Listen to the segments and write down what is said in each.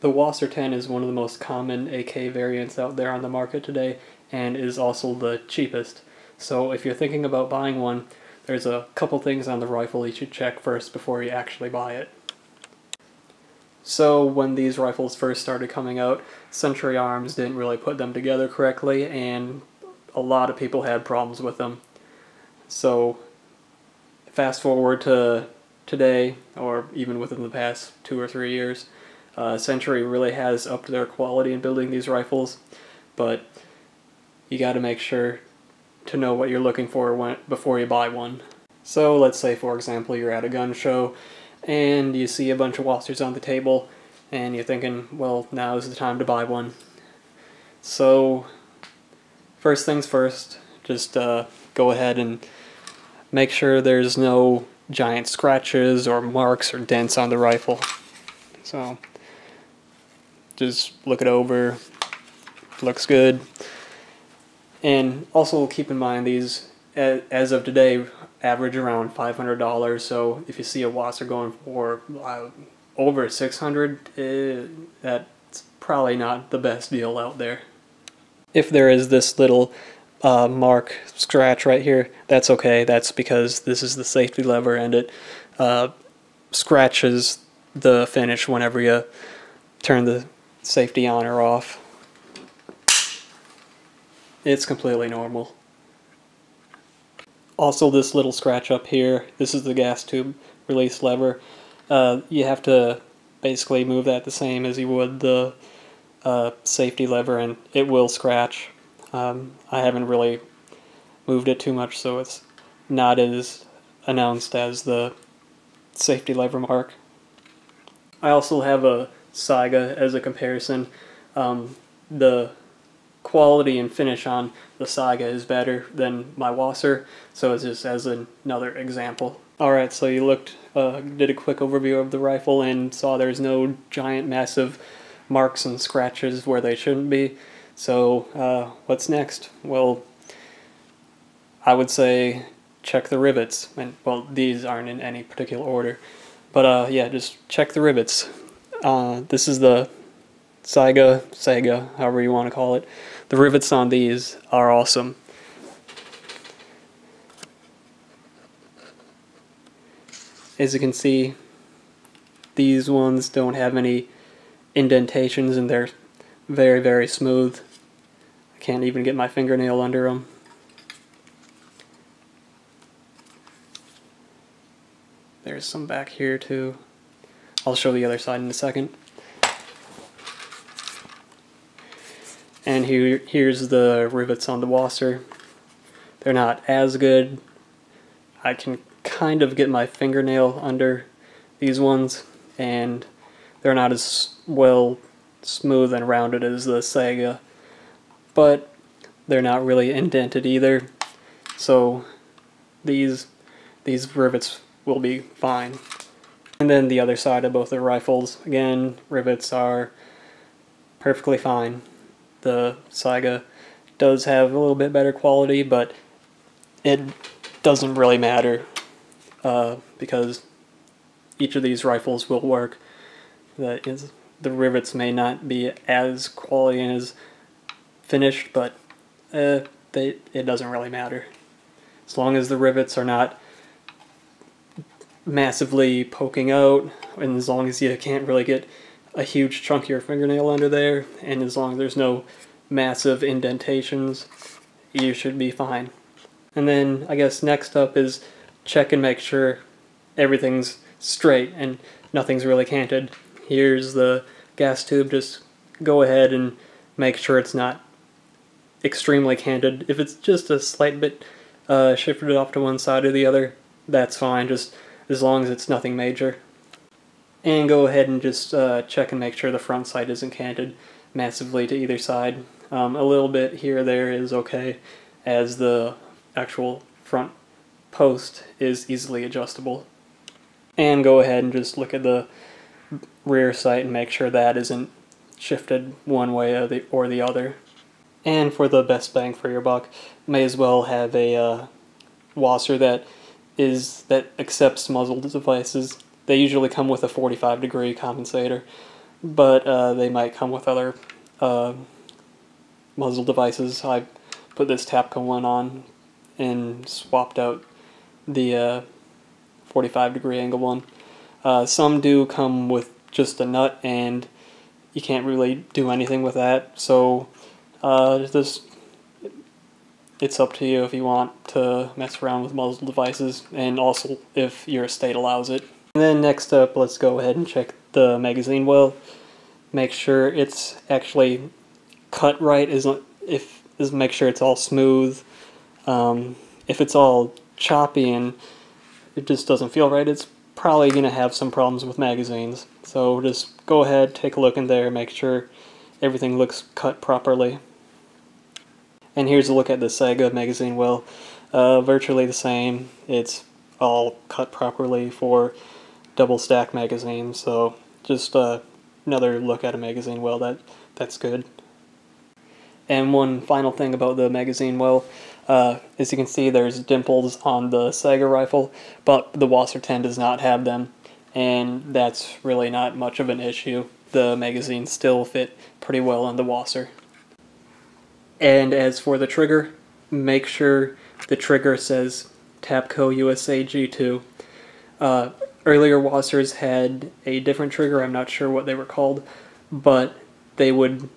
The WASR 10 is one of the most common AK variants out there on the market today and is also the cheapest. So if you're thinking about buying one, there's a couple things on the rifle you should check first before you actually buy it. So when these rifles first started coming out, Century Arms didn't really put them together correctly and a lot of people had problems with them. So fast forward to today, or even within the past 2 or 3 years, Century really has upped their quality in building these rifles, but you got to make sure to know what you're looking for before you buy one. So let's say, for example, you're at a gun show and you see a bunch of WASRs on the table and you're thinking, well, now is the time to buy one. So first things first, just go ahead and make sure there's no giant scratches or marks or dents on the rifle. So just look it over, looks good. And also keep in mind these, as of today, average around $500, so if you see a WASR going for over $600, that's probably not the best deal out there. If there is this little mark scratch right here, that's okay. That's because this is the safety lever and it scratches the finish whenever you turn the safety on or off. It's completely normal. Also, this little scratch up here, this is the gas tube release lever. You have to basically move that the same as you would the safety lever and it will scratch. I haven't really moved it too much, so it's not as announced as the safety lever mark. I also have a Saiga as a comparison. The quality and finish on the Saiga is better than my WASR, so it's just as another example. Alright, so you did a quick overview of the rifle and saw there's no giant massive marks and scratches where they shouldn't be. So what's next? Well, I would say check the rivets. And well, these aren't in any particular order, but yeah, just check the rivets. This is the Saiga, however you want to call it. The rivets on these are awesome. As you can see, these ones don't have any indentations and they're very, very smooth. I can't even get my fingernail under them. There's some back here too. I'll show the other side in a second. And here's the rivets on the WASR. They're not as good. I can kind of get my fingernail under these ones, and they're not as well smooth and rounded as the Saiga, but they're not really indented either, so these rivets will be fine. And then the other side of both the rifles, again, rivets are perfectly fine. The Saiga does have a little bit better quality, but it doesn't really matter because each of these rifles will work. The rivets may not be as quality and as finished, but it doesn't really matter. As long as the rivets are not massively poking out, and as long as you can't really get a huge chunk of your fingernail under there, and as long as there's no massive indentations, you should be fine. And then I guess next up is check and make sure everything's straight and nothing's really canted. Here's the gas tube. Just go ahead and make sure it's not extremely canted. If it's just a slight bit shifted off to one side or the other, that's fine, just as long as it's nothing major. And go ahead and just check and make sure the front sight isn't canted massively to either side. A little bit here or there is okay, as the actual front post is easily adjustable. And go ahead and just look at the rear sight and make sure that isn't shifted one way or the other. And for the best bang for your buck, may as well have a WASR that accepts muzzle devices. They usually come with a 45-degree compensator, but they might come with other muzzle devices. I put this Tapco one on and swapped out the 45-degree angle one. Some do come with just a nut, and you can't really do anything with that, so it's up to you if you want to mess around with muzzle devices, and also if your estate allows it. And then next up, let's go ahead and check the magazine well. Make sure it's actually cut right, make sure it's all smooth. If it's all choppy and it just doesn't feel right, it's probably going to have some problems with magazines. So just go ahead, take a look in there, make sure everything looks cut properly. And here's a look at the Sega magazine well. Virtually the same. It's all cut properly for double stack magazines, so just another look at a magazine well, that's good. And one final thing about the magazine well, as you can see, there's dimples on the Sega rifle, but the WASR 10 does not have them, and that's really not much of an issue. The magazines still fit pretty well on the WASR. And as for the trigger, make sure the trigger says Tapco USA G2. Earlier WASRs had a different trigger, I'm not sure what they were called, but they would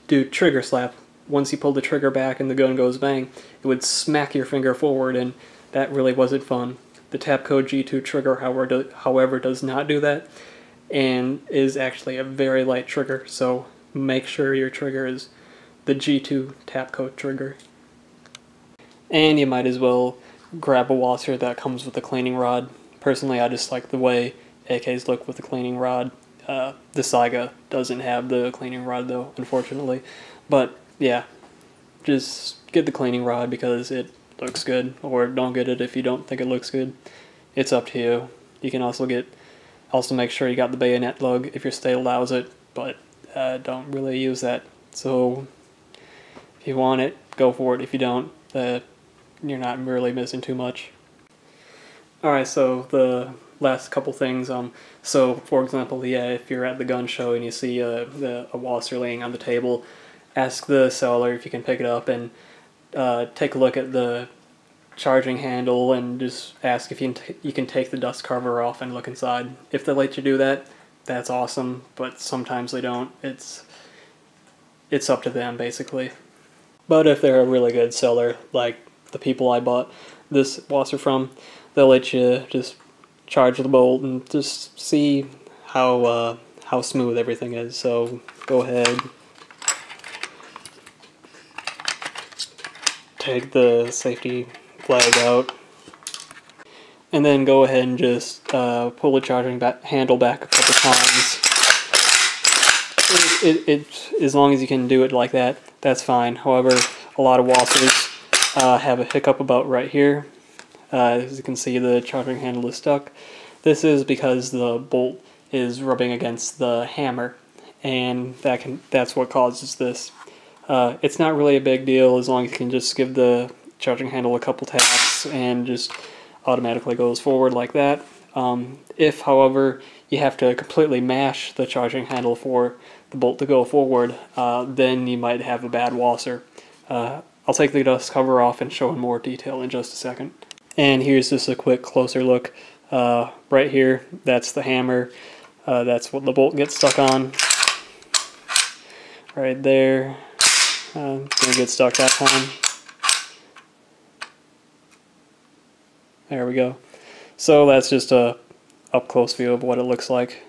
do trigger slap. Once you pull the trigger back and the gun goes bang, it would smack your finger forward, and that really wasn't fun. The Tapco G2 trigger, however, does not do that, and is actually a very light trigger, so make sure your trigger is the G2 Tapco trigger. And you might as well grab a WASR that comes with a cleaning rod. Personally, I just like the way AKs look with the cleaning rod. The Saiga doesn't have the cleaning rod though, unfortunately. But yeah, just get the cleaning rod because it looks good, or don't get it if you don't think it looks good. It's up to you. You can also make sure you got the bayonet lug if your state allows it, but don't really use that. So if you want it, go for it. If you don't, you're not really missing too much. Alright, so the last couple things. So for example, yeah, if you're at the gun show and you see a WASR laying on the table, ask the seller if you can pick it up and take a look at the charging handle and just ask if you can take the dust cover off and look inside. If they let you do that, that's awesome, but sometimes they don't. It's up to them, basically. But if they're a really good seller, like the people I bought this WASR from, they'll let you just charge the bolt and just see how smooth everything is. So go ahead, take the safety flag out, and then go ahead and just pull the charging handle back a couple times. As long as you can do it like that, that's fine. However, a lot of WASRs have a hiccup about right here. As you can see, the charging handle is stuck. This is because the bolt is rubbing against the hammer, and that's what causes this. It's not really a big deal as long as you can just give the charging handle a couple taps and just automatically goes forward like that. If, however, you have to completely mash the charging handle for the bolt to go forward, then you might have a bad WASR. I'll take the dust cover off and show in more detail in just a second. And here's just a quick closer look. Right here, that's the hammer. That's what the bolt gets stuck on. Right there. Gonna get stuck that time. There we go. So that's just a up-close view of what it looks like.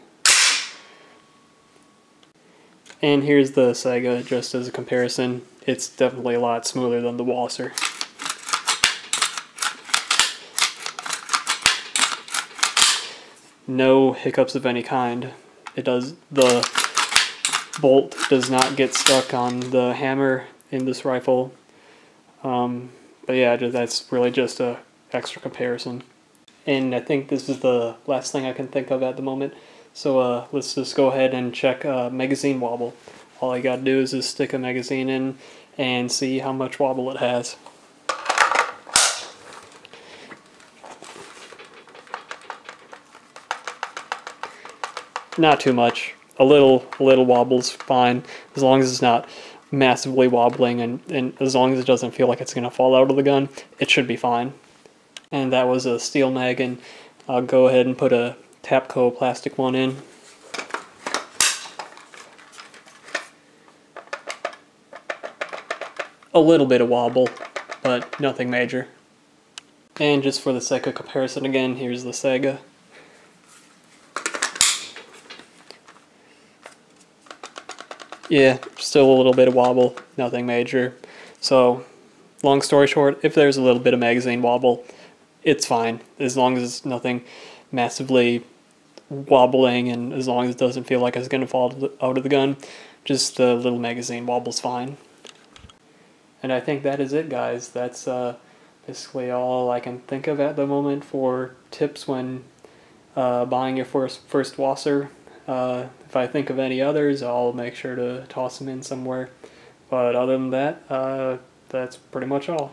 And here's the Sega, just as a comparison. It's definitely a lot smoother than the WASR. No hiccups of any kind. The bolt does not get stuck on the hammer in this rifle. But yeah, that's really just a extra comparison. And I think this is the last thing I can think of at the moment. So let's just go ahead and check magazine wobble. All you gotta do is just stick a magazine in and see how much wobble it has. Not too much. a little wobble's fine, as long as it's not massively wobbling, and as long as it doesn't feel like it's going to fall out of the gun, it should be fine. And that was a steel mag, and I'll go ahead and put a Tapco plastic one in. A little bit of wobble, but nothing major. And just for the sake of comparison again, here's the Sega. Yeah, still a little bit of wobble, nothing major. So, long story short, if there's a little bit of magazine wobble, it's fine, as long as it's nothing massively wobbling, and as long as it doesn't feel like it's going to fall out of the gun. Just the little magazine wobble's fine. And I think that is it, guys. That's basically all I can think of at the moment for tips when buying your first WASR. If I think of any others, I'll make sure to toss them in somewhere. But other than that, that's pretty much all.